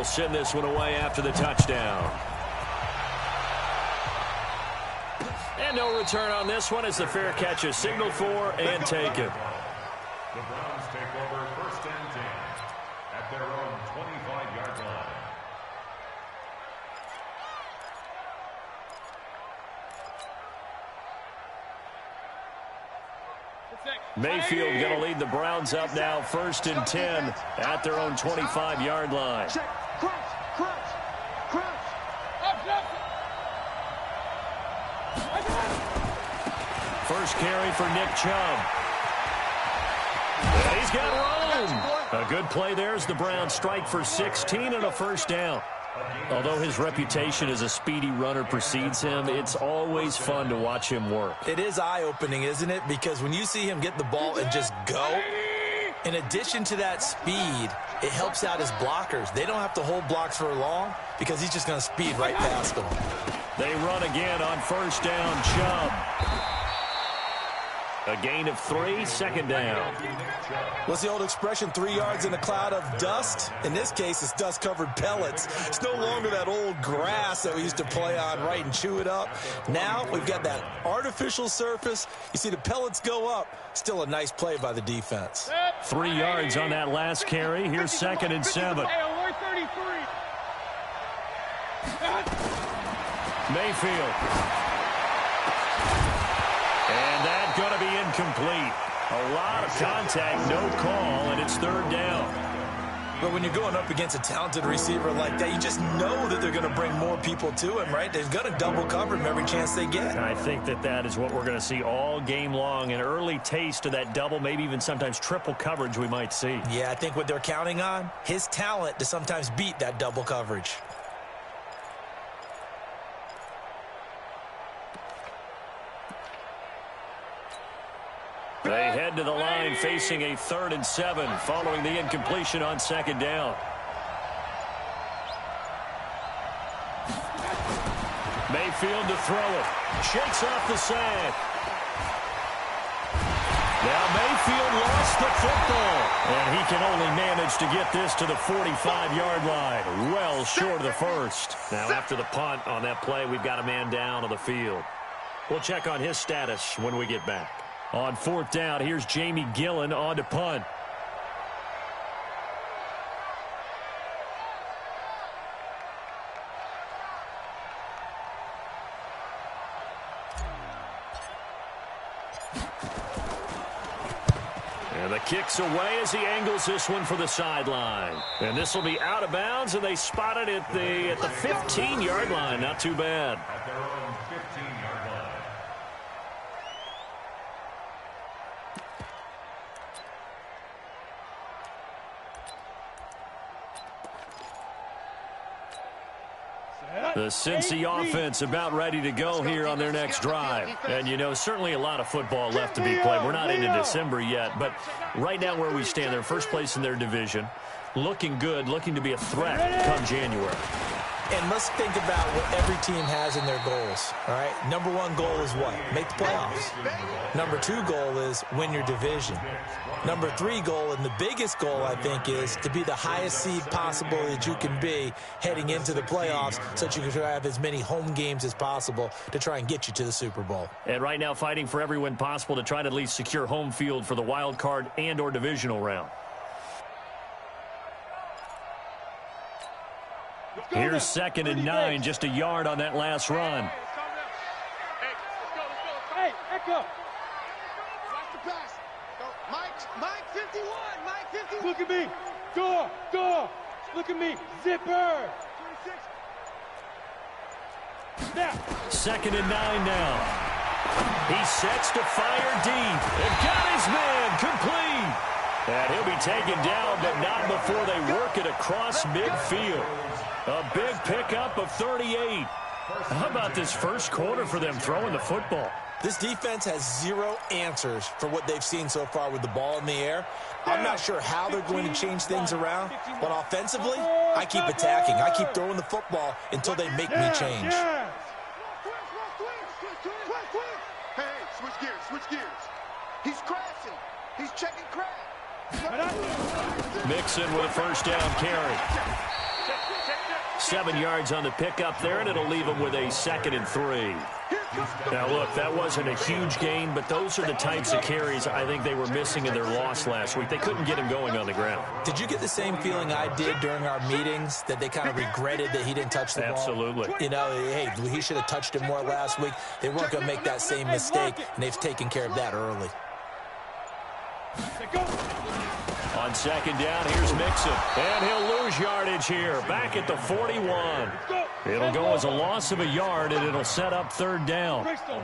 will send this one away after the touchdown. And no return on this one as the fair catch is signaled for and taken. The Browns take over 1st and 10 at their own 25-yard line. Mayfield going to lead the Browns up now 1st and 10 at their own 25-yard line. First carry for Nick Chubb. And he's got room. A good play there as the Browns strike for 16 and a first down. Although his reputation as a speedy runner precedes him, it's always fun to watch him work. It is eye-opening, isn't it? Because when you see him get the ball and just go, in addition to that speed, it helps out his blockers. They don't have to hold blocks for long because he's just going to speed right past them. They run again on first down, Chubb. A gain of 3, second down. What's the old expression, 3 yards in a cloud of dust? In this case, it's dust-covered pellets. It's no longer that old grass that we used to play on, right, and chew it up. Now we've got that artificial surface. You see the pellets go up. Still a nice play by the defense. 3 yards on that last carry. Here's 2nd and 7. Mayfield. And that's going to be incomplete. A lot of contact, no call, and it's 3rd down. But when you're going up against a talented receiver like that, you just know that they're going to bring more people to him, right? They're going to double cover him every chance they get. I think that is what we're going to see all game long. An early taste of that double, maybe even sometimes triple coverage we might see. Yeah, I think what they're counting on, his talent to sometimes beat that double coverage. They head to the line facing a 3rd and 7 following the incompletion on 2nd down. Mayfield to throw it. Shakes off the sack. Now Mayfield lost the football. And he can only manage to get this to the 45-yard line. Well short of the first. Now after the punt on that play, we've got a man down on the field. We'll check on his status when we get back. On 4th down, here's Jamie Gillen on to punt. And the kick's away as he angles this one for the sideline. And this will be out of bounds, and they spot it at the 15-yard line. Not too bad. At their own 15-yard line. The Cincy offense about ready to go here on their next drive. And, you know, certainly a lot of football left to be played. We're not into December yet, but right now where we stand, they're first place in their division, looking good, looking to be a threat come January. And let's think about what every team has in their goals, all right? Number 1 goal is what? Make the playoffs. Number 2 goal is win your division. Number 3 goal, and the biggest goal, I think, is to be the highest seed possible that you can be heading into the playoffs so that you can have as many home games as possible to try and get you to the Super Bowl. And right now fighting for every win possible to try to at least secure home field for the wild card and or divisional round. Here's 2nd and 9, just a yard on that last run. Hey, echo. Watch the pass. Mike 51, Mike 51. Look at me. Door. Look at me. Zipper. 26. Now. 2nd and 9 now. He sets to fire deep. And got his man complete. And he'll be taken down, but not before they work it across midfield. A big pickup of 38. How about this first quarter for them throwing the football? This defense has 0 answers for what they've seen so far with the ball in the air. I'm not sure how they're going to change things around, but offensively, I keep attacking. I keep throwing the football until they make me change. Hey, switch gears. He's crashing. He's checking crash. Mixon with a first down carry. 7 yards on the pickup there, and it'll leave them with a 2nd and 3. Now, look, that wasn't a huge gain, but those are the types of carries I think they were missing in their loss last week. They couldn't get him going on the ground. Did you get the same feeling I did during our meetings, that they kind of regretted that he didn't touch the ball? Absolutely. You know, hey, he should have touched it more last week. They weren't going to make that same mistake, and they've taken care of that early. On 2nd down, here's Mixon. And he'll lose yardage here, back at the 41. It'll go as a loss of a yard, and it'll set up 3rd down. It's now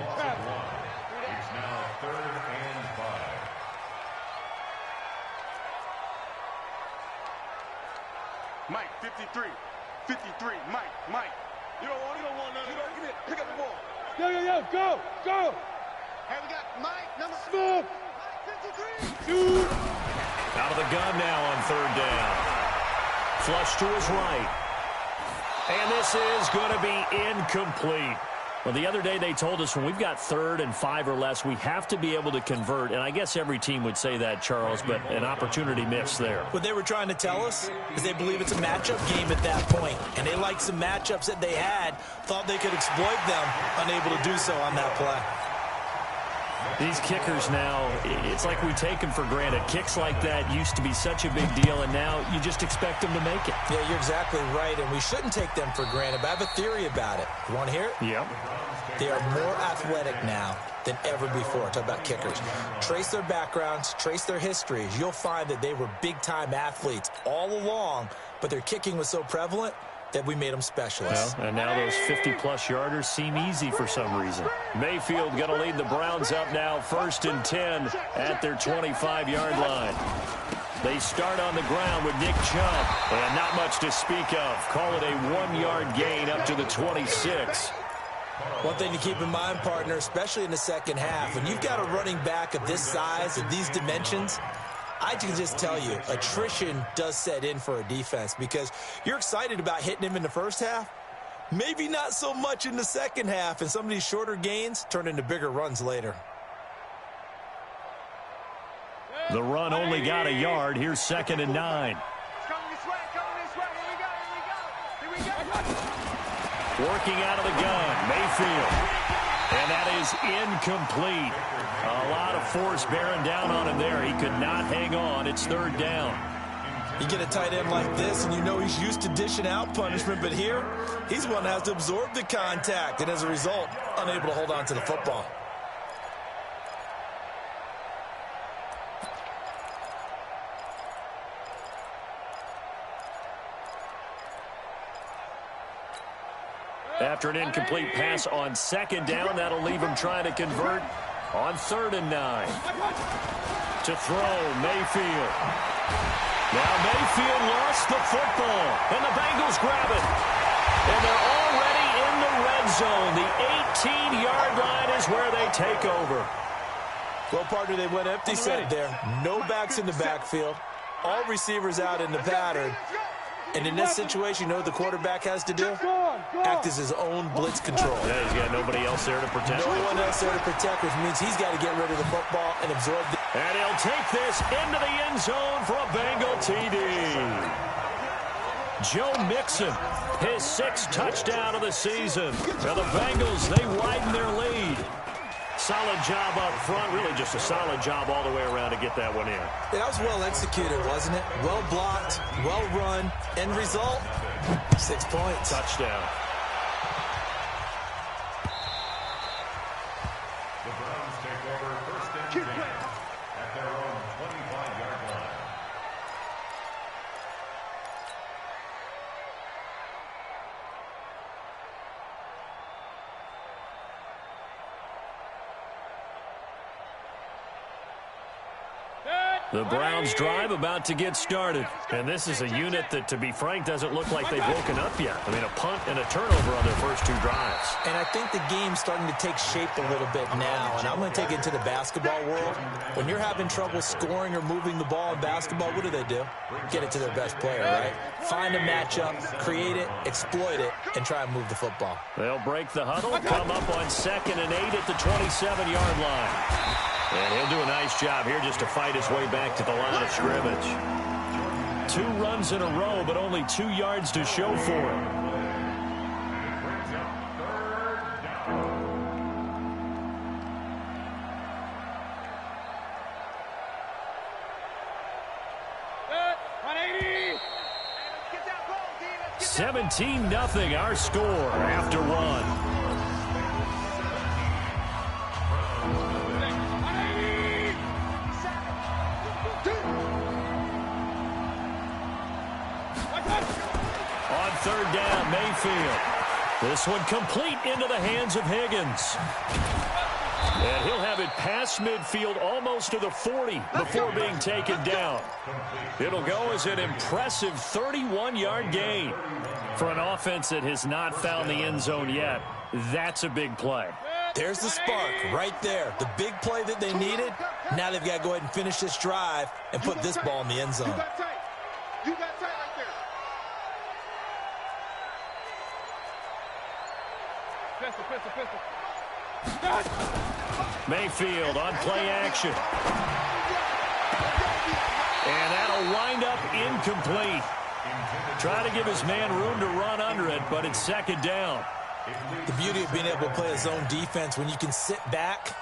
3rd and 5. Mike, 53. 53. Mike. You don't want none. You don't get it. Pick up the ball. Yo. Go. Hey, we got Mike, number Smooth. Mike, 53. Dude. Out of the gun now on 3rd down. Flush to his right. And this is going to be incomplete. Well, the other day they told us when we've got 3rd and 5 or less, we have to be able to convert. And I guess every team would say that, Charles, but an opportunity missed there. What they were trying to tell us is they believe it's a matchup game at that point. And they liked some matchups that they had, thought they could exploit them, unable to do so on that play. These kickers now, it's like we take them for granted. Kicks like that used to be such a big deal, and now you just expect them to make it. Yeah, you're exactly right, and we shouldn't take them for granted, but I have a theory about it. You want to hear it? Yep. They are more athletic now than ever before. Talk about kickers. Trace their backgrounds, trace their histories. You'll find that they were big-time athletes all along, but their kicking was so prevalent that we made them specialists. Well, and now those 50-plus yarders seem easy for some reason. Mayfield going to lead the Browns up now, 1st and 10 at their 25-yard line. They start on the ground with Nick Chubb, and not much to speak of. Call it a 1-yard gain up to the 26. One thing to keep in mind, partner, especially in the second half, when you've got a running back of this size, of these dimensions, I can just tell you, attrition does set in for a defense because you're excited about hitting him in the first half. Maybe not so much in the second half, and some of these shorter gains turn into bigger runs later. The run only got a yard. Here's 2nd and 9. Working out of the gun, Mayfield. And that is incomplete. A lot of force bearing down on him there. He could not hang on. It's 3rd down. You get a tight end like this, and you know he's used to dishing out punishment, but here, he's one that has to absorb the contact, and as a result, unable to hold on to the football. After an incomplete pass on 2nd down, that'll leave him trying to convert on 3rd and 9. To throw, Mayfield. Now Mayfield lost the football, and the Bengals grab it. And they're already in the red zone. The 18-yard line is where they take over. Well, partner, they went empty set there. No backs in the backfield. All receivers out in the pattern. And in this situation, you know what the quarterback has to do? Act as his own blitz control. Yeah, he's got nobody else there to protect. No one else there to protect, which means he's got to get rid of the football and absorb the... And he'll take this into the end zone for a Bengal TD. Joe Mixon, his 6th touchdown of the season. Now the Bengals, they widen their lead. Solid job up front, really just a solid job all the way around to get that one in. Yeah, that was well executed, wasn't it? Well blocked, well run. End result, 6 points. Touchdown. The Browns take over 1st and 10 at their own 25-yard line. The Browns drive about to get started. And this is a unit that, to be frank, doesn't look like they've woken up yet. I mean, a punt and a turnover on their first 2 drives. And I think the game's starting to take shape a little bit now. And I'm going to take it into the basketball world. When you're having trouble scoring or moving the ball in basketball, what do? Get it to their best player, right? Find a matchup, create it, exploit it, and try and move the football. They'll break the huddle, come up on 2nd and 8 at the 27-yard line. And he'll do a nice job here just to fight his way back to the line of scrimmage. 2 runs in a row, but only 2 yards to show for it. Get 17-0 our score after 1. On 3rd down, Mayfield. This one complete into the hands of Higgins. And he'll have it past midfield almost to the 40 before being taken down. It'll go as an impressive 31-yard gain. For an offense that has not found the end zone yet, that's a big play. There's the spark right there. The big play that they needed. Now they've got to go ahead and finish this drive and put this ball in the end zone. You got tight. You got tight right there. Pistol. Mayfield on play action. And that'll wind up incomplete. Try to give his man room to run under it, but it's 2nd down. The beauty of being able to play a zone defense, when you can sit back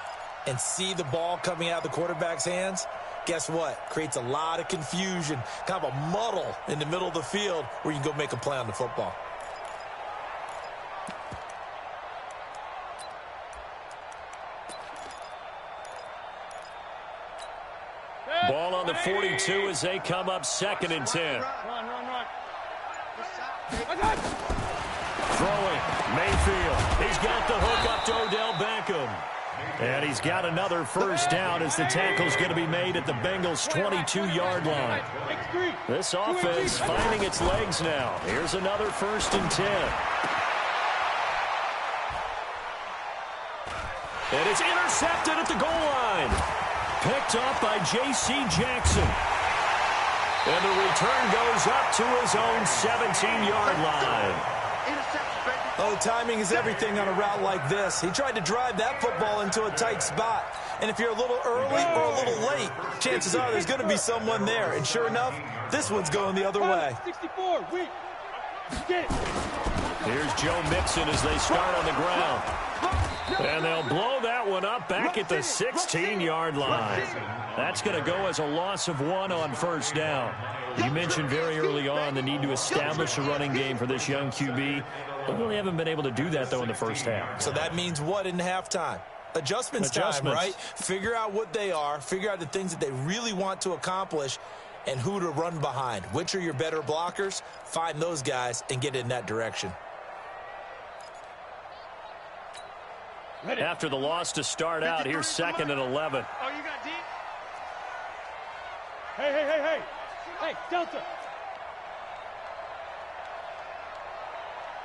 and see the ball coming out of the quarterback's hands, guess what? Creates a lot of confusion, kind of a muddle in the middle of the field where you can go make a play on the football. Ball on the 42 as they come up 2nd and 10. Run. Throwing, Mayfield. He's got the hook up to Odell Beckham. And he's got another 1st down as the tackle's going to be made at the Bengals' 22-yard line. This offense finding its legs now. Here's another 1st and 10. And it's intercepted at the goal line. Picked up by J.C. Jackson. And the return goes up to his own 17-yard line. Oh, timing is everything on a route like this. He tried to drive that football into a tight spot. And if you're a little early or a little late, chances are there's going to be someone there. And sure enough, this one's going the other way. 64, weak. Here's Joe Mixon as they start on the ground. And they'll blow that one up back at the 16-yard line. That's going to go as a loss of 1 on 1st down. You mentioned very early on the need to establish a running game for this young QB. They really haven't been able to do that, though, in the 1st half. So that means what in halftime? Adjustments time, right? Figure out what they are, figure out the things that they really want to accomplish, and who to run behind. Which are your better blockers? Find those guys and get in that direction. After the loss to start out, here's 2nd and 11. Oh, you got deep? Hey. Hey, Delta.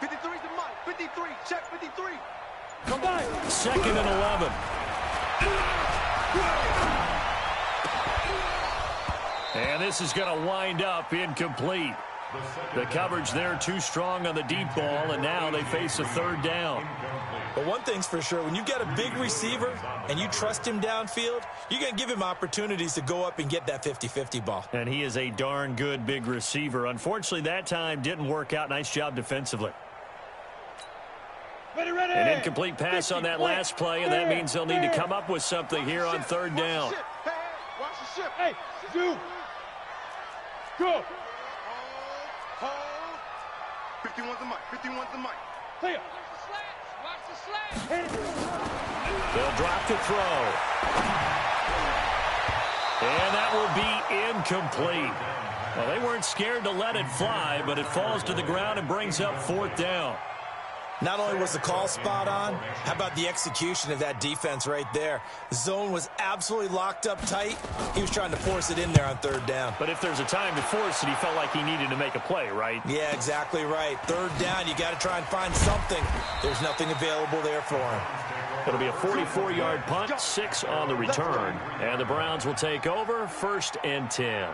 53's the mark. 53. Check 53. Come on. 2nd and 11. And this is going to wind up incomplete. The coverage there too strong on the deep ball, and now they face a 3rd down. But one thing's for sure, when you got a big receiver and you trust him downfield, you're going to give him opportunities to go up and get that 50-50 ball. And he is a darn good big receiver. Unfortunately, that time didn't work out. Nice job defensively. Ready. An incomplete pass on that last play, and that means they'll need to come up with something here on 3rd down. Hey, watch the ship. Hey, do. Go. Hold. 51's the mic. 51's the mic. Hey. Watch the slash. They'll drop to throw. And that will be incomplete. Well, they weren't scared to let it fly, but it falls to the ground and brings up 4th down. Not only was the call spot on, how about the execution of that defense right there? The zone was absolutely locked up tight. He was trying to force it in there on 3rd down. But if there's a time to force it, he felt like he needed to make a play, right? Yeah, exactly right. 3rd down, you got to try and find something. There's nothing available there for him. It'll be a 44-yard punt, 6 on the return. And the Browns will take over, 1st and 10.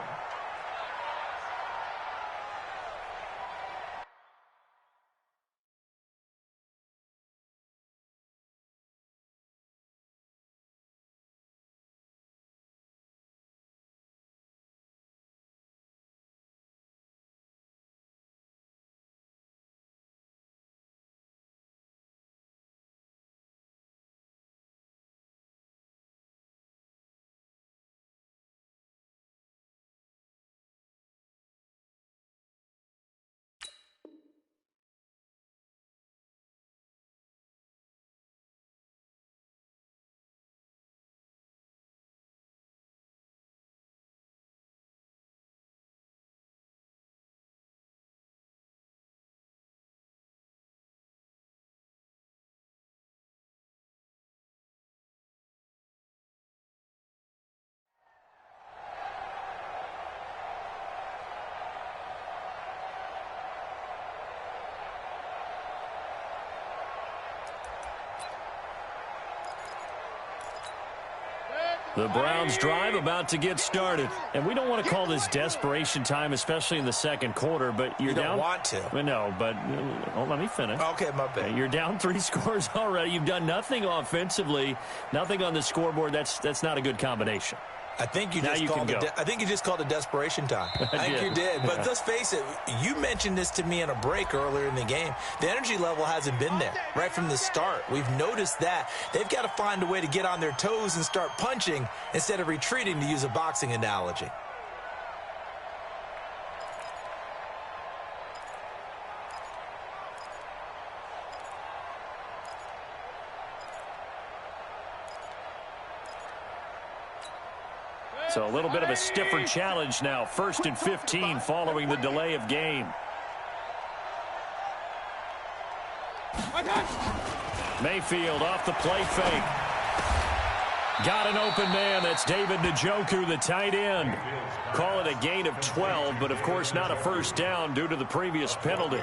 The Browns drive about to get started. And we don't want to call this desperation time, especially in the second quarter, but you're down. You don't want to. Well, no, but let me finish. Okay, my bad. You're down 3 scores already. You've done nothing offensively, nothing on the scoreboard. That's not a good combination. I think you just called it desperation time. I think you did. But let's face it, you mentioned this to me in a break earlier in the game. The energy level hasn't been there right from the start. We've noticed that. They've got to find a way to get on their toes and start punching instead of retreating, to use a boxing analogy. So a little bit of a stiffer challenge now. 1st and 15 following the delay of game. Mayfield off the play fake. Got an open man. That's David Njoku, the tight end. Call it a gain of 12, but of course not a first down due to the previous penalty.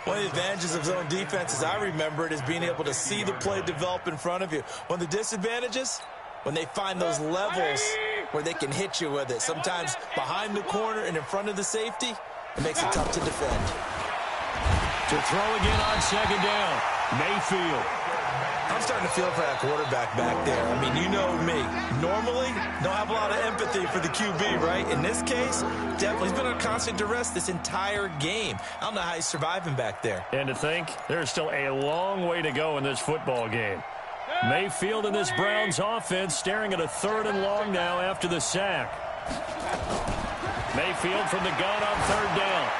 One of the advantages of zone defense, as I remember it, is being able to see the play develop in front of you. One of the disadvantages, when they find those levels where they can hit you with it. Sometimes behind the corner and in front of the safety, it makes it tough to defend. To throw again on 2nd down, Mayfield. I'm starting to feel for that quarterback back there. I mean, you know me. Normally, don't have a lot of empathy for the QB, right? In this case, definitely he's been on constant duress this entire game. I don't know how he's surviving back there. And to think, there's still a long way to go in this football game. Mayfield in this Browns offense staring at a 3rd and long now after the sack. Mayfield from the gun on 3rd down.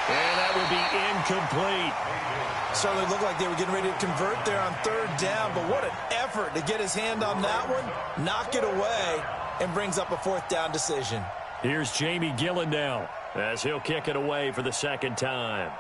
And that would be incomplete. Certainly looked like they were getting ready to convert there on 3rd down, but what an effort to get his hand on that one, knock it away, and brings up a 4th down decision. Here's Jamie Gillen now as he'll kick it away for the 2nd time.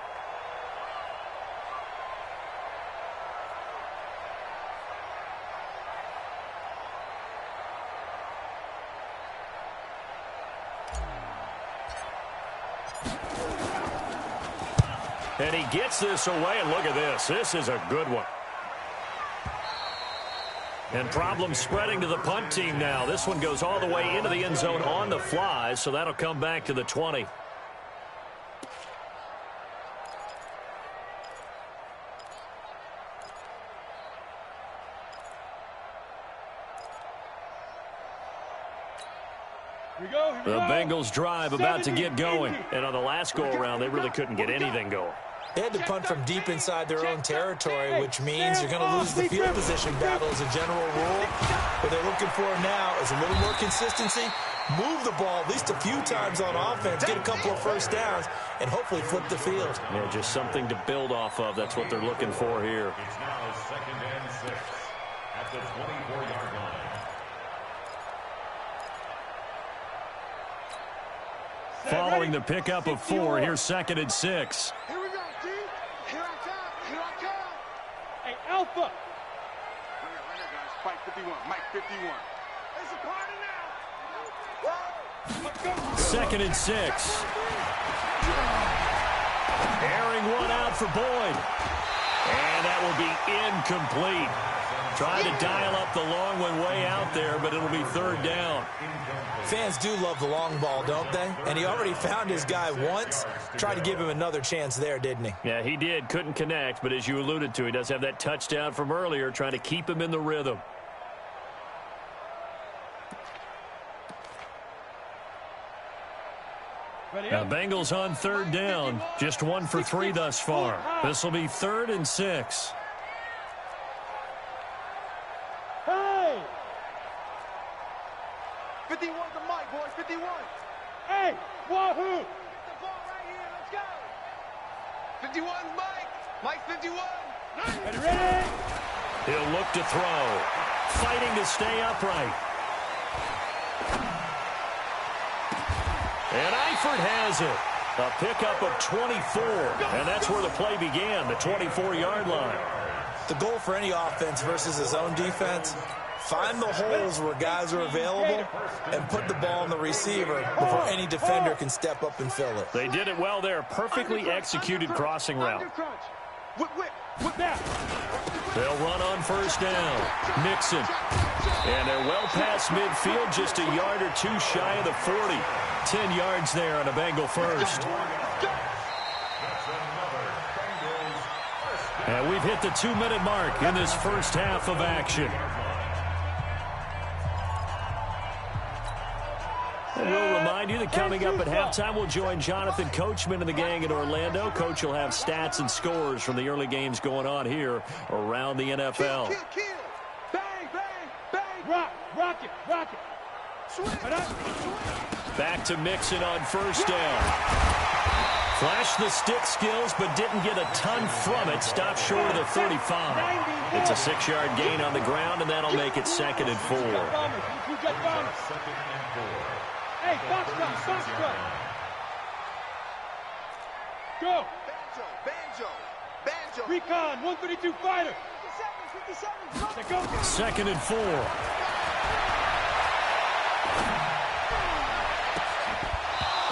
And he gets this away, and look at this. This is a good one. And problems spreading to the punt team now. This one goes all the way into the end zone on the fly, so that'll come back to the 20. The Bengals drive about to get going. And on the last go-around, they really couldn't get anything going. They had to punt from deep inside their own territory, which means you're going to lose the field position battle as a general rule. What they're looking for now is a little more consistency, move the ball at least a few times on offense, get a couple of first downs, and hopefully flip the field. Yeah, just something to build off of. That's what they're looking for here. It's now 2nd and 6 at the 24-yard line. Following the pickup of 4, here's 2nd and 6. Here we go, D. Here I come. Here I come. Hey, Alpha. Right here, guys. Fight 51. Mike 51. It's a party now. Let's go. 2nd and 6. Airing one out for Boyd. And that will be incomplete. Trying to dial up the long one way out there, but it'll be 3rd down. Fans do love the long ball, don't they? And he already found his guy once. Tried to give him another chance there, didn't he? Yeah, he did. Couldn't connect, but as you alluded to, he does have that touchdown from earlier, trying to keep him in the rhythm. Now, Bengals on 3rd down. Just 1 for 3 thus far. This will be 3rd and 6. Hey! 51 to Mike, boys. 51. Hey! Wahoo! The ball right here. Let's go. 51 Mike. Mike 51. Ready? He'll look to throw. Fighting to stay upright. And Eifert has it. A pickup of 24. And that's where the play began, the 24-yard line. The goal for any offense versus a zone defense, find the holes where guys are available and put the ball on the receiver before any defender can step up and fill it. They did it well there. Perfectly executed crossing route. Whip that. They'll run on first down. Mixon. And they're well past midfield, just a yard or two shy of the 40. 10 yards there on a Bengal first. And we've hit the 2-minute mark in this first half of action. And we'll remind you that coming up at halftime, we'll join Jonathan Coachman and the gang in Orlando. Coach will have stats and scores from the early games going on here around the NFL. Kill. Bang, bang, bang. Rock it. Swing. Back to Mixon on first down. Flashed the stick skills, but didn't get a ton from it. Stopped short of the 35. It's a 6-yard gain on the ground, and that'll make it 2nd and 4. Hey, box cut. Go. Banjo. Recon, 132 fighter. 57. Go. 2nd and 4.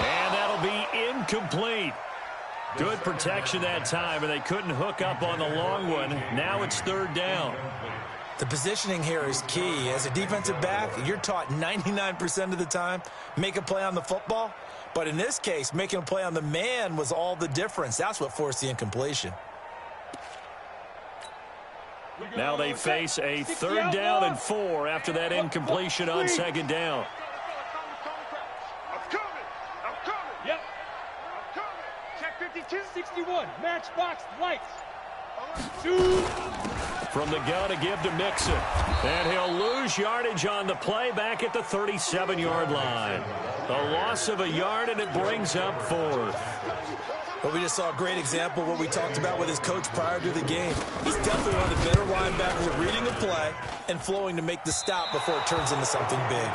And that'll be incomplete. Good protection that time, and they couldn't hook up on the long one. Now it's 3rd down. The positioning here is key. As a defensive back, you're taught 99% of the time, make a play on the football. But in this case, making a play on the man was all the difference. That's what forced the incompletion. Now they face a 3rd down and 4 after that incompletion on 2nd down. I'm coming. Yep. I'm coming. Check 52. 61. Matchbox lights. 2. From the gun to give to Mixon. And he'll lose yardage on the play back at the 37-yard line. A loss of a yard, and it brings up 4th. Well, we just saw a great example of what we talked about with his coach prior to the game. He's definitely one of the better linebackers at reading a play and flowing to make the stop before it turns into something big.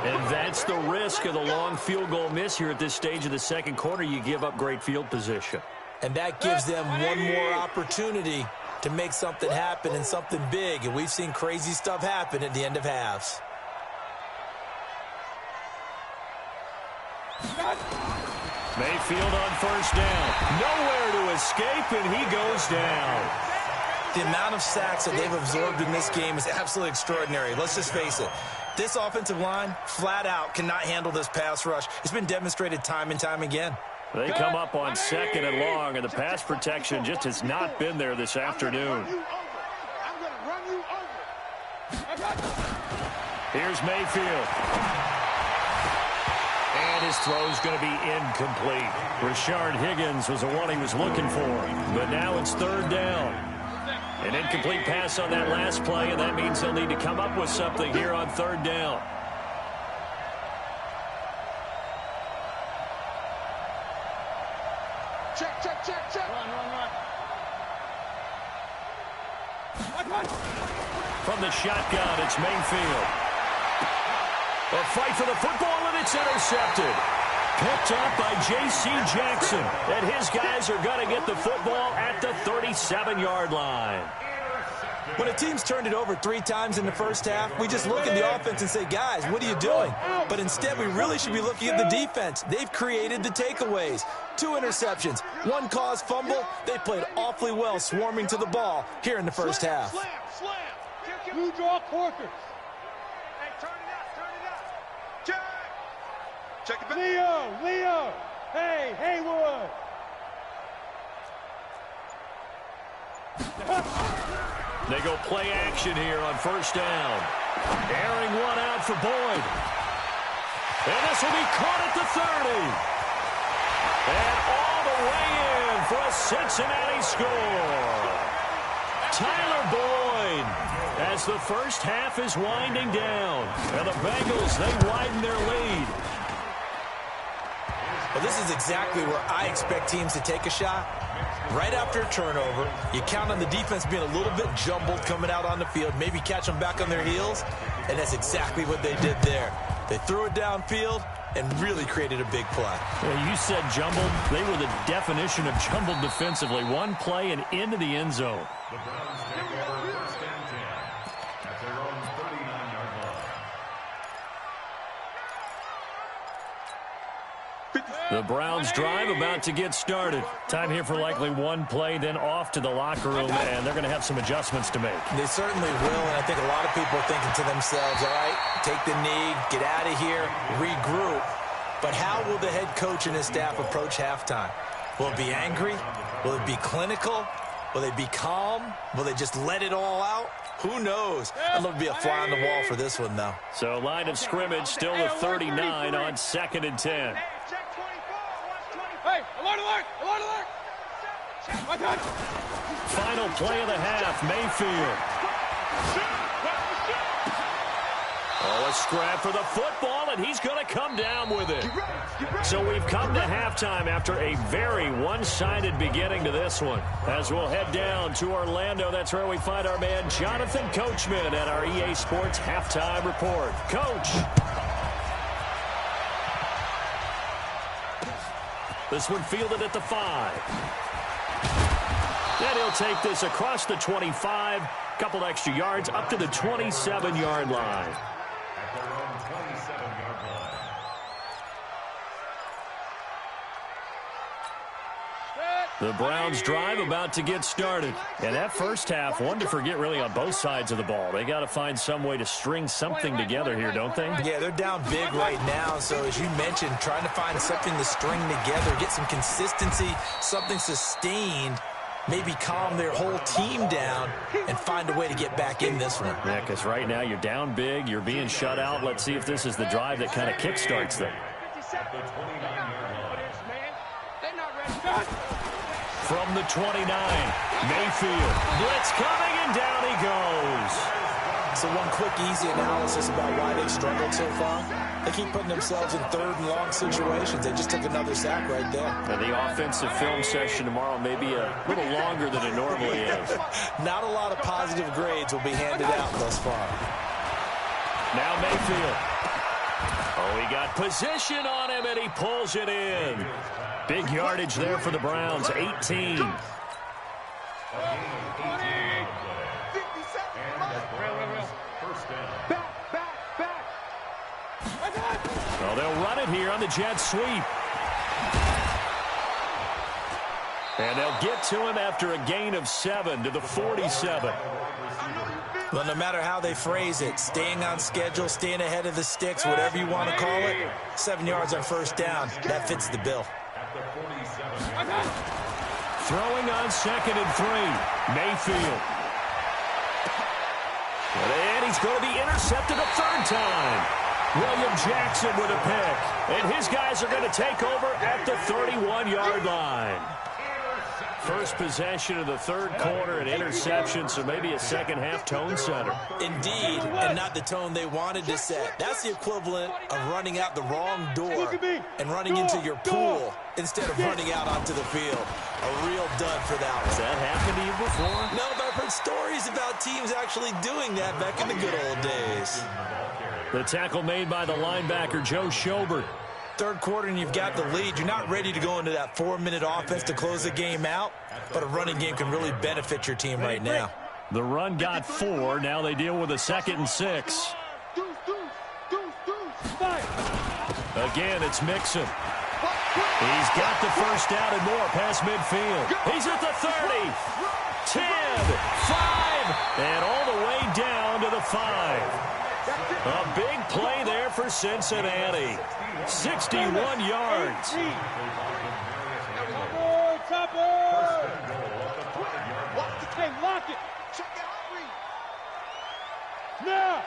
And that's the risk of the long field goal miss here at this stage of the second quarter. You give up great field position. And that gives them one more opportunity to make something happen and something big. And we've seen crazy stuff happen at the end of halves. Mayfield on first down. Nowhere to escape, and he goes down. The amount of sacks that they've absorbed in this game is absolutely extraordinary. Let's just face it. This offensive line, flat out, cannot handle this pass rush. It's been demonstrated time and time again. They come up on 2nd and long, and the pass protection just has not been there this afternoon. I'm going to run you over. Here's Mayfield. And his throw's going to be incomplete. Rashard Higgins was the one he was looking for. But now it's 3rd down. An incomplete pass on that last play, and that means they'll need to come up with something here on 3rd down. Check. Run. From the shotgun, it's Mayfield. A fight for the football, and it's intercepted. Picked up by J.C. Jackson. And his guys are going to get the football at the 37-yard line. When a team's turned it over 3 times in the first half, we just look at the offense and say, guys, what are you doing? But instead, we really should be looking at the defense. They've created the takeaways. 2 interceptions, 1 caused fumble. They played awfully well swarming to the ball here in the first half. Slam. Blue draw Corkers. Hey, turn it up. Check it back. Leo. Hey, Haywood. They go play action here on first down. Airing one out for Boyd. And this will be caught at the 30. And all the way in for a Cincinnati score. Tyler Boyd, as the first half is winding down. And the Bengals, they widen their lead. Well, this is exactly where I expect teams to take a shot. Right after a turnover, you count on the defense being a little bit jumbled coming out on the field, maybe catch them back on their heels, and that's exactly what they did there. They threw it downfield and really created a big play. Well, you said jumbled. They were the definition of jumbled defensively. One play and into the end zone. The Browns take over first and 10 at their own 39-yard line. 50. The Browns drive about to get started. Time here for likely one play, then off to the locker room, and they're going to have some adjustments to make. They certainly will, and I think a lot of people are thinking to themselves, all right, take the knee, get out of here, regroup. But how will the head coach and his staff approach halftime? Will it be angry? Will it be clinical? Will they be calm? Will they just let it all out? Who knows? I'd love to be a fly on the wall for this one, though. So line of scrimmage still with 39 on 2nd and 10. Hey, alert! Final play of the half, Mayfield. Oh, a scrap for the football, and he's going to come down with it. So we've come to halftime after a very one-sided beginning to this one. As we'll head down to Orlando, that's where we find our man Jonathan Coachman at our EA Sports Halftime Report. Coach. This one fielded at the 5. Then he'll take this across the 25, couple extra yards up to the 27-yard line. The Browns drive about to get started. And that first half, one to forget really on both sides of the ball. They got to find some way to string something together here, don't they? Yeah, they're down big right now. So as you mentioned, trying to find something to string together, get some consistency, something sustained, maybe calm their whole team down and find a way to get back in this one. Yeah, because right now you're down big, you're being shut out. Let's see if this is the drive that kind of kickstarts them. From the 29, Mayfield. Blitz coming, and down he goes. So one quick, easy analysis about why they've struggled so far. They keep putting themselves in 3rd and long situations. They just took another sack right there. And the offensive film session tomorrow may be a little longer than it normally is. Not a lot of positive grades will be handed out thus far. Now Mayfield. Oh, he got position on him, and he pulls it in. Big yardage there for the Browns, 18. Well, they'll run it here on the jet sweep. And they'll get to him after a gain of 7 to the 47. Well, no matter how they phrase it, staying on schedule, staying ahead of the sticks, whatever you want to call it, 7 yards on first down, that fits the bill. Throwing on 2nd and 3, Mayfield. And he's going to be intercepted a 3rd time. William Jackson with a pick. And his guys are going to take over at the 31-yard line. First possession of the 3rd quarter, an interception, so maybe a second-half tone setter. Indeed, and not the tone they wanted to set. That's the equivalent of running out the wrong door and running into your pool instead of running out onto the field. A real dud for that one. Has that happened to you before? No, but I've heard stories about teams actually doing that back in the good old days. The tackle made by the linebacker, Joe Schobert. 3rd quarter and you've got the lead. You're not ready to go into that 4-minute offense to close the game out, but a running game can really benefit your team right now. The run got 4. Now they deal with a 2nd and 6. Again, it's Mixon. He's got the first down and more past midfield. He's at the 30, 10, 5, and all the way down to the 5. A big play there for Cincinnati. 61 yards. Lock it. Check it out. Now.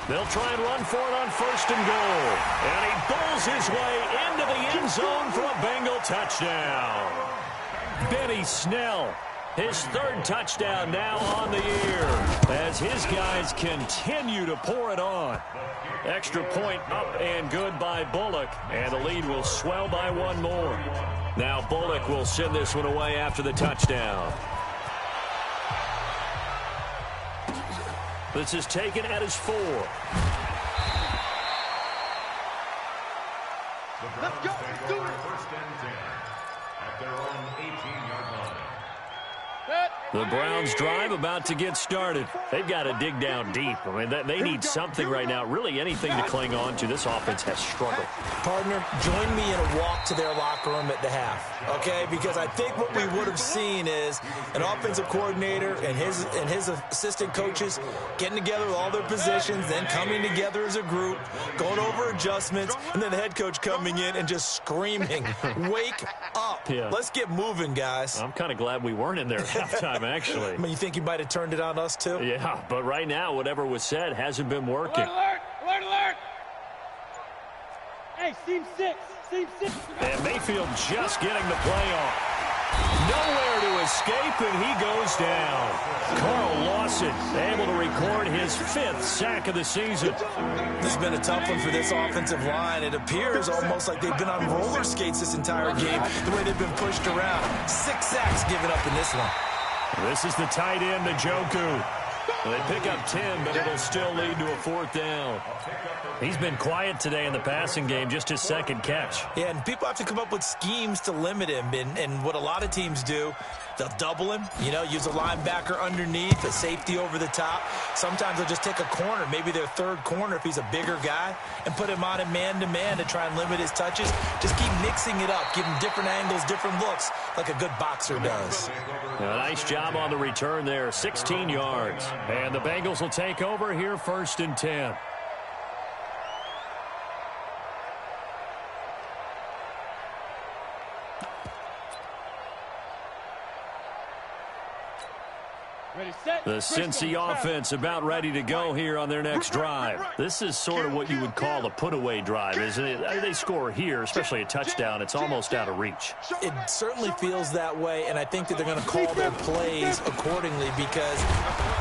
They'll try and run for it on 1st and goal. And he bowls his way into the end zone for a Bengal touchdown. Benny Snell, his 3rd touchdown now on the year as his guys continue to pour it on. Extra point up and good by Bullock, and the lead will swell by 1 more. Now Bullock will send this one away after the touchdown. This is taken at his 4. Let's go. Let's do it. 1st and 10 at their own 18-yard line. The Browns drive about to get started. They've got to dig down deep. I mean, they need something right now, really anything to cling on to. This offense has struggled. Partner, join me in a walk to their locker room at the half, okay? Because I think what we would have seen is an offensive coordinator and his assistant coaches getting together with all their positions, then coming together as a group, going over adjustments, and then the head coach coming in and just screaming, wake up. Yeah. Let's get moving, guys. I'm kind of glad we weren't in there at halftime, actually. I mean, you think you might have turned it on us, too? Yeah, but right now, whatever was said hasn't been working. Alert! Alert! Alert! Hey, seam 6. Seam 6. And Mayfield just getting the play off. Nowhere to escape, and he goes down. Carl Lawson able to record his 5th sack of the season. This has been a tough one for this offensive line. It appears almost like they've been on roller skates this entire game, the way they've been pushed around. 6 sacks given up in this one. This is the tight end, Njoku. They pick up 10, but it'll still lead to a 4th down. He's been quiet today in the passing game, just his 2nd catch. Yeah, and people have to come up with schemes to limit him. And what a lot of teams do, they'll double him, use a linebacker underneath, a safety over the top. Sometimes they'll just take a corner, maybe their 3rd corner if he's a bigger guy, and put him on a man-to-man to try and limit his touches. Just keep mixing it up, give him different angles, different looks, like a good boxer does. A nice job on the return there, 16 yards. And the Bengals will take over here, 1st and 10. The Cincy offense about ready to go here on their next drive. This is sort of what you would call a put-away drive, isn't it? They score here, especially a touchdown. It's almost out of reach. It certainly feels that way, and I think that they're going to call their plays accordingly because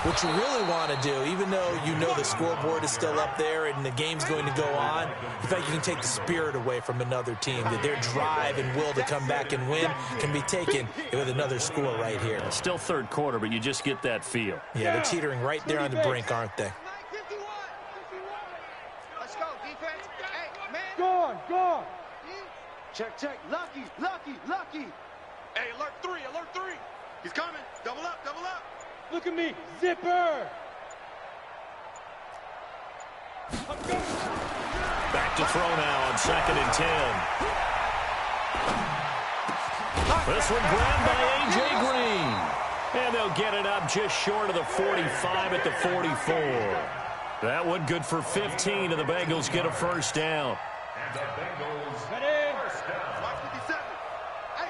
what you really want to do, even though you know the scoreboard is still up there and the game's going to go on, you think you can take the spirit away from another team, that their drive and will to come back and win can be taken with another score right here. Still 3rd quarter, but you just get that feel. Yeah, they're teetering right there on the brink, aren't they? Let's go, defense. Hey, man. Gone. Check. Lucky. Hey, alert 3. He's coming. Double up. Look at me. Zipper. Back to throw now on 2nd and 10. This one grabbed by A.J. Green. And they'll get it up just short of the 45 at the 44. That one good for 15, and the Bengals get a 1st down. And the Bengals Ready. 1st down. Watch 57.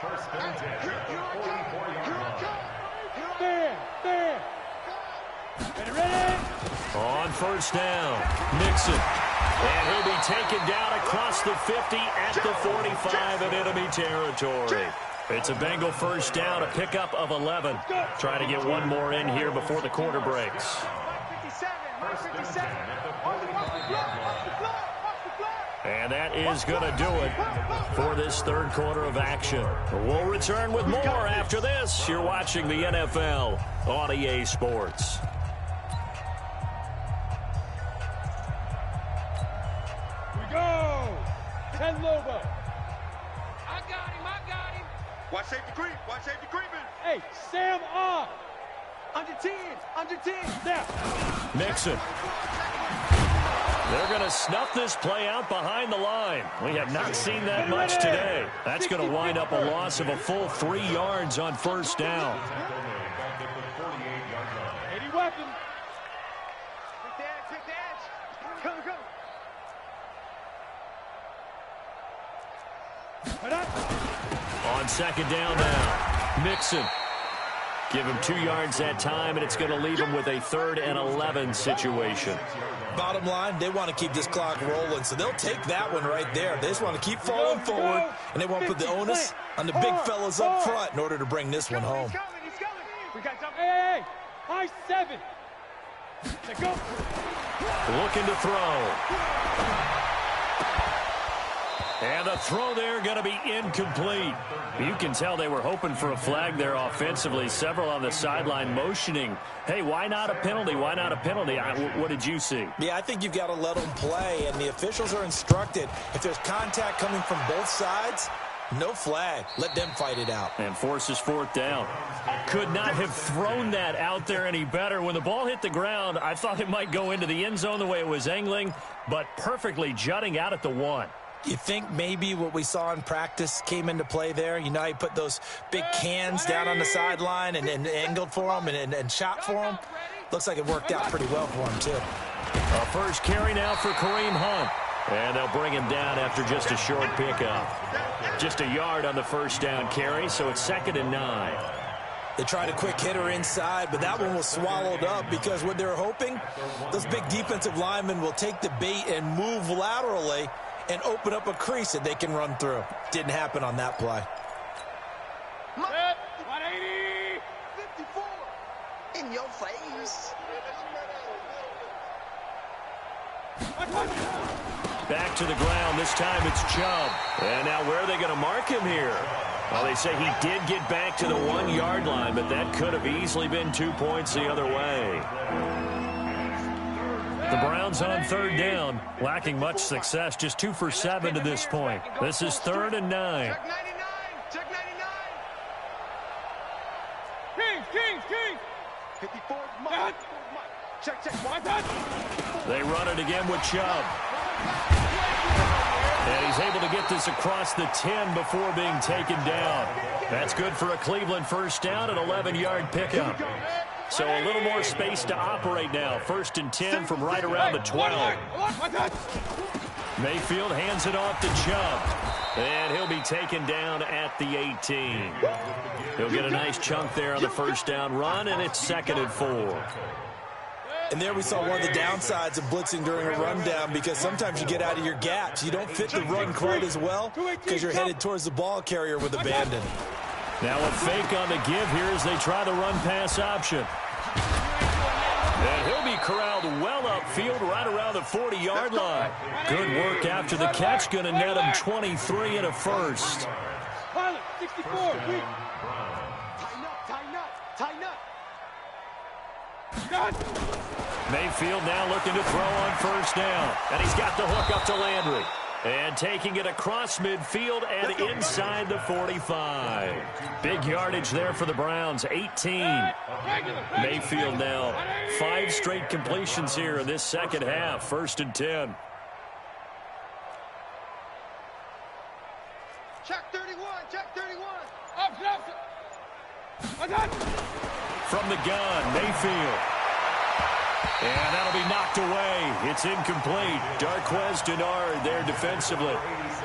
First and 10 at the 44-yard line. There. Ready. On 1st down, Mixon. And he'll be taken down across the 50 at the 45 in enemy territory. It's a Bengal 1st down, a pickup of 11. Trying to get one more in here before the quarter breaks. And that is going to do it for this 3rd quarter of action. We'll return with more after this. You're watching the NFL on EA Sports. We go. Ted Lobo. I got him. Watch safety creeping. Hey, Sam off. Under 10. Now. Mixon. They're going to snuff this play out behind the line. We have not seen that much today. That's going to wind up a loss of a full 3 yards on 1st down. 80 weapon. Take the edge. Go. On 2nd down now, Mixon. Give him 2 yards that time, and it's going to leave him with a 3rd and 11 situation. Bottom line, they want to keep this clock rolling, so they'll take that one right there. They just want to keep falling forward, and they want to put the onus on the big fellas up front in order to bring this one home. He's coming. We got something. Hey. High 7. Let's go. Looking to throw. And the throw there going to be incomplete. You can tell they were hoping for a flag there offensively. Several on the sideline motioning, hey, why not a penalty? Why not a penalty? What did you see? Yeah, I think you've got to let them play, and the officials are instructed if there's contact coming from both sides, No flag. Let them fight it out. And forces fourth down. Could not have thrown that out there any better. When the ball hit the ground, I thought it might go into the end zone the way it was angling, but perfectly jutting out at the 1. You think maybe what we saw in practice came into play there? You know, he put those big cans down on the sideline and angled for them and shot for them. Looks like it worked out pretty well for him, too. A first carry now for Kareem Hunt. And they'll bring him down after just a short pickup. Just a yard on the first down carry, so it's 2nd and 9. They tried a quick hitter inside, but that one was swallowed up because what they're hoping, those big defensive linemen will take the bait and move laterally and open up a crease that they can run through. Didn't happen on that play. 180! 54! In your face! Back to the ground. This time it's Chubb. And now where are they going to mark him here? Well, they say he did get back to the 1-yard line, but that could have easily been 2 points the other way. The Browns on 3rd down, lacking much success, just 2 for 7 to this point. This is 3rd and 9. Check 99! Check 99! Kings! 54, Mike. Check. They run it again with Chubb. And he's able to get this across the 10 before being taken down. That's good for a Cleveland first down, an 11-yard pickup. So a little more space to operate now. 1st and 10 from right around the 12. Mayfield hands it off to Chubb. And he'll be taken down at the 18. He'll get a nice chunk there on the first down run, and it's 2nd and 4. And there we saw one of the downsides of blitzing during a rundown, because sometimes you get out of your gaps. You don't fit the run quite as well because you're headed towards the ball carrier with abandon. Now a fake on the give here as they try the run-pass option. And he'll be corralled well upfield right around the 40-yard line. Good work after the catch. Going to net him 23 and a first. Pilot, 64, quick. Tighten up. Mayfield now looking to throw on first down. And he's got the hook up to Landry. And taking it across midfield and inside the 45. Big yardage there for the Browns, 18. Mayfield now 5 straight completions here in this second half, 1st and 10. Check 31. From the gun, Mayfield. And that'll be knocked away. It's incomplete. Darquez Denard there defensively.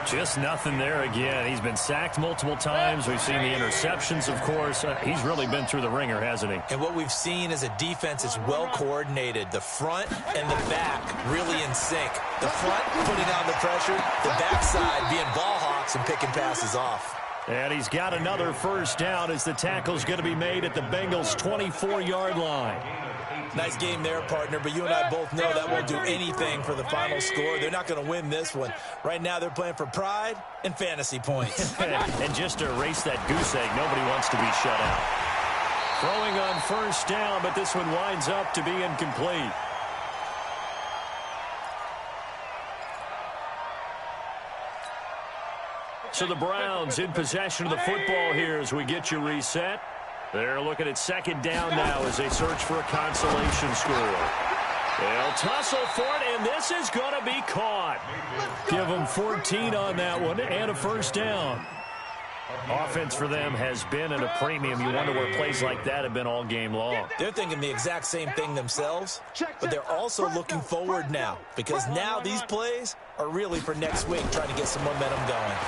Just nothing there again. He's been sacked multiple times. We've seen the interceptions, of course. He's really been through the ringer, hasn't he? And what we've seen is a defense that's well coordinated. The front and the back really in sync. The front putting on the pressure, the backside being ball hawks and picking passes off. And he's got another first down as the tackle's going to be made at the Bengals' 24-yard line. Nice game there, partner, but you and I both know that won't do anything for the final score. They're not going to win this one. Right now they're playing for pride and fantasy points. And just to erase that goose egg, nobody wants to be shut out. Throwing on first down, but this one winds up to be incomplete. So the Browns in possession of the football here as we get you reset. They're looking at 2nd down now as they search for a consolation score. They'll tussle for it, and this is going to be caught. Give them 14 on that one and a first down. Offense for them has been at a premium. You wonder where plays like that have been all game long. They're thinking the exact same thing themselves, but they're also looking forward now, because now these plays are really for next week, trying to get some momentum going.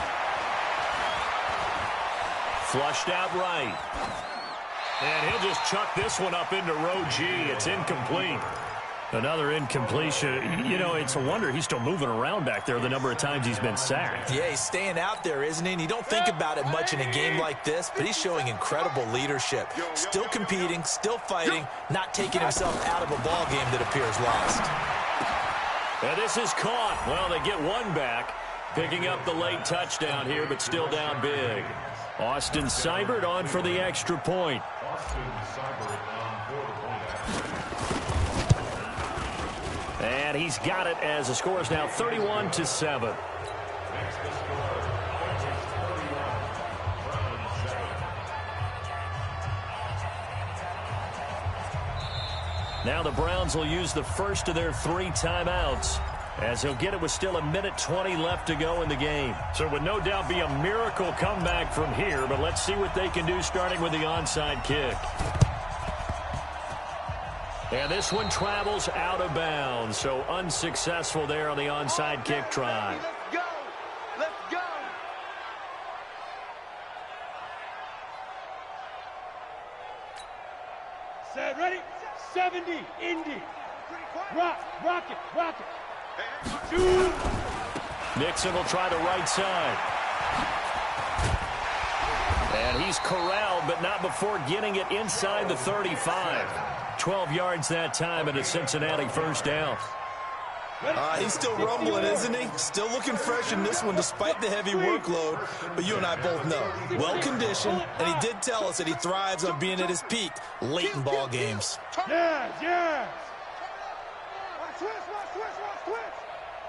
Flushed out right. And he'll just chuck this one up into row G. It's incomplete. Another incompletion. You know, it's a wonder he's still moving around back there the number of times he's been sacked. Yeah, he's staying out there, isn't he? And you don't think about it much in a game like this, but he's showing incredible leadership. Still competing, still fighting, not taking himself out of a ball game that appears lost. And this is caught. Well, they get one back, picking up the late touchdown here, but still down big. Austin Seibert on for the extra point. And he's got it as the score is now 31-7. Now the Browns will use the first of their 3 timeouts, as he'll get it with still 1:20 left to go in the game. So it would no doubt be a miracle comeback from here, but let's see what they can do starting with the onside kick. And this one travels out of bounds, so unsuccessful there on the onside kick try. Let's go! Let's go! Set, ready? 70, Indy. Rock it. Shoot! Nixon will try the right side. And he's corralled, but not before getting it inside the 35. 12 yards that time, and a Cincinnati first down. He's still rumbling, isn't he? Still looking fresh in this one despite the heavy workload. But you and I both know, well-conditioned, and he did tell us that he thrives on being at his peak late in ball games. Yes! Watch twist!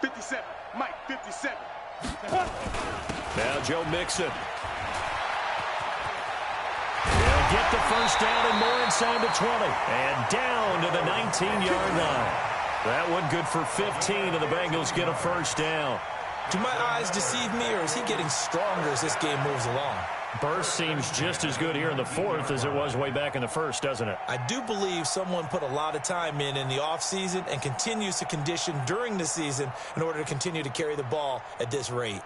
57, Mike, 57. Now Joe Mixon. They'll get the first down and more inside the 20. And down to the 19-yard line. That one good for 15, and the Bengals get a first down. Do my eyes deceive me, or is he getting stronger as this game moves along? Burst seems just as good here in the fourth as it was way back in the first, doesn't it? I do believe someone put a lot of time in the offseason and continues to condition during the season in order to continue to carry the ball at this rate.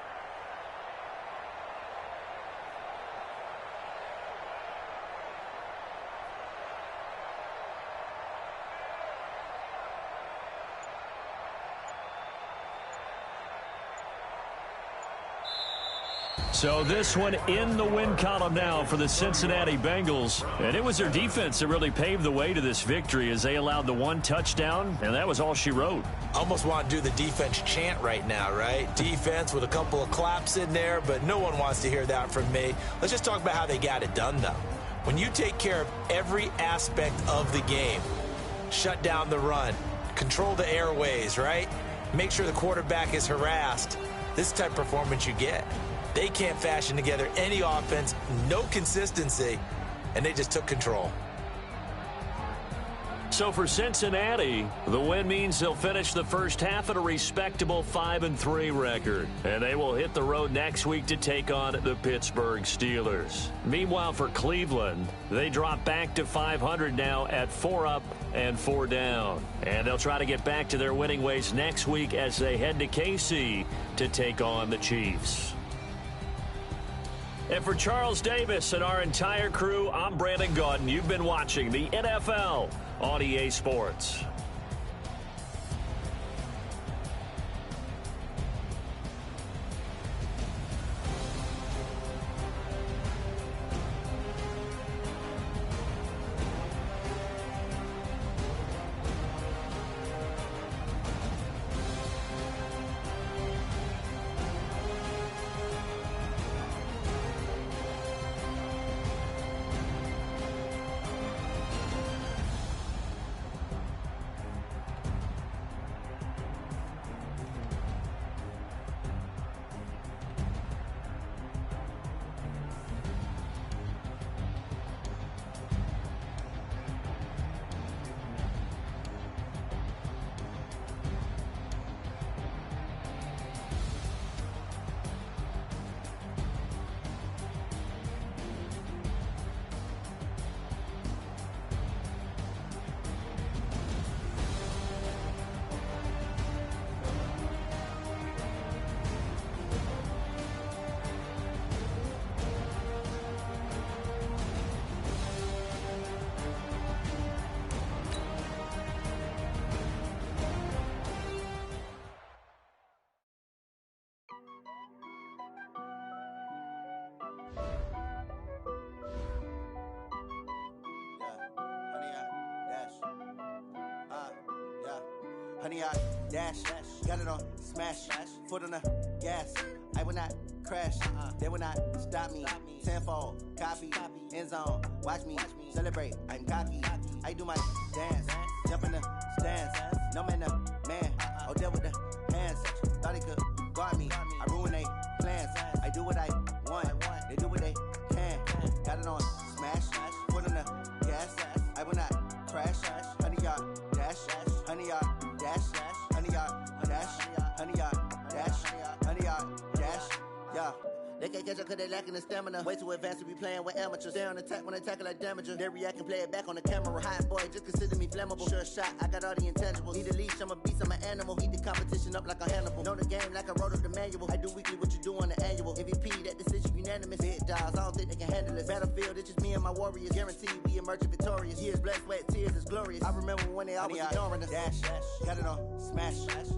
So this one in the win column now for the Cincinnati Bengals. And it was their defense that really paved the way to this victory as they allowed the 1 touchdown, and that was all she wrote. Almost want to do the defense chant right now, right? Defense with a couple of claps in there, but no one wants to hear that from me. Let's just talk about how they got it done, though. When you take care of every aspect of the game, shut down the run, control the airways, right? Make sure the quarterback is harassed. This is the type of performance you get. They can't fashion together any offense, no consistency, and they just took control. So for Cincinnati, the win means they'll finish the first half at a respectable 5-3 record. And they will hit the road next week to take on the Pittsburgh Steelers. Meanwhile, for Cleveland, they drop back to 500 now at 4 up and 4 down. And they'll try to get back to their winning ways next week as they head to KC to take on the Chiefs. And for Charles Davis and our entire crew, I'm Brandon Gaudin. You've been watching the NFL on EA Sports. Honey, I dash, got it on smash, foot on the gas. I will not crash, they will not stop me. Tenfold, copy, end zone, watch me celebrate. I'm cocky, I do my dance, jump in the stands. No man, oh, deal with the hands. Thought he could guard me, I ruin they plans. I do what I want, they do what they can. Got it on smash, foot on the gas. I will not crash, honey, y'all. They can't catch up cause they lacking the stamina. Way too advanced to be playing with amateurs. Stay on attack when they tackle like damager. They react and play it back on the camera. Hot boy, just consider me flammable. Sure shot, I got all the intangibles. Need a leash, I'm a beast, I'm an animal. Heat the competition up like a Hannibal. Know the game like I wrote up the manual. I do weekly what you do on the annual. MVP, that decision unanimous. Big dogs, I don't think they can handle it. Battlefield, it's just me and my warriors. Guaranteed we emerge victorious. Years, blood, sweat, tears is glorious. I remember when they always ignoring us. Dash, got it on, smash,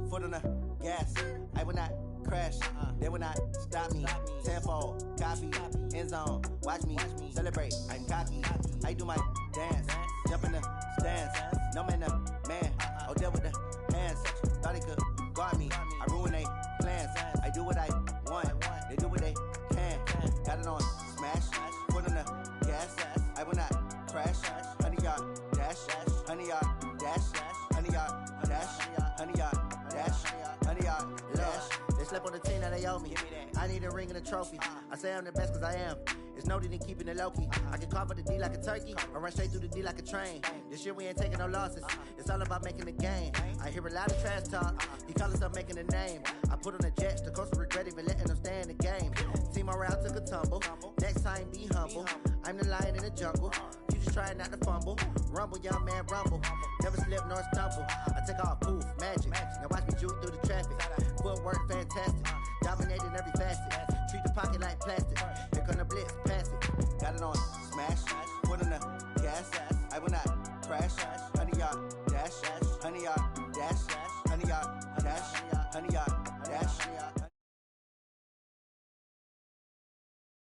foot on the gas. I will not crash, they will not stop me. Tenfold, copy, end zone, watch me celebrate. I'm cocky, I do my dance, jump in the stands. No man, man, oh there with the hands. Thought they could guard me, I ruin they plans. I do what I want, they do what they can. Got it on, smash, foot on the gas. I will not crash, 100-yard dash, 100-yard dash, 100-yard dash, 100-yard dash, 100-yard dash. They slept on the team that they owe me. I need a ring and a trophy. I say I'm the best cause I am. It's noted in keeping it low-key. I can carve up the D like a turkey or run straight through the D like a train. This year we ain't taking no losses. It's all about making the game. I hear a lot of trash talk. He call himself making a name. I put on the Jets. The coach regret even letting them stay in the game. Team morale took a tumble. Next time be humble. I'm the lion in the jungle. You just trying not to fumble. Rumble, young man, rumble. Never slip nor stumble. I take off, poof, magic. Now watch me juke through the traffic. Footwork fantastic. Dominating every facet. Treat the pocket like plastic. Here come the blitz, pass it. Got it on, smash. Foot on the gas. I will not crash. 100-yard dash. 100-yard dash. 100-yard dash. 100-yard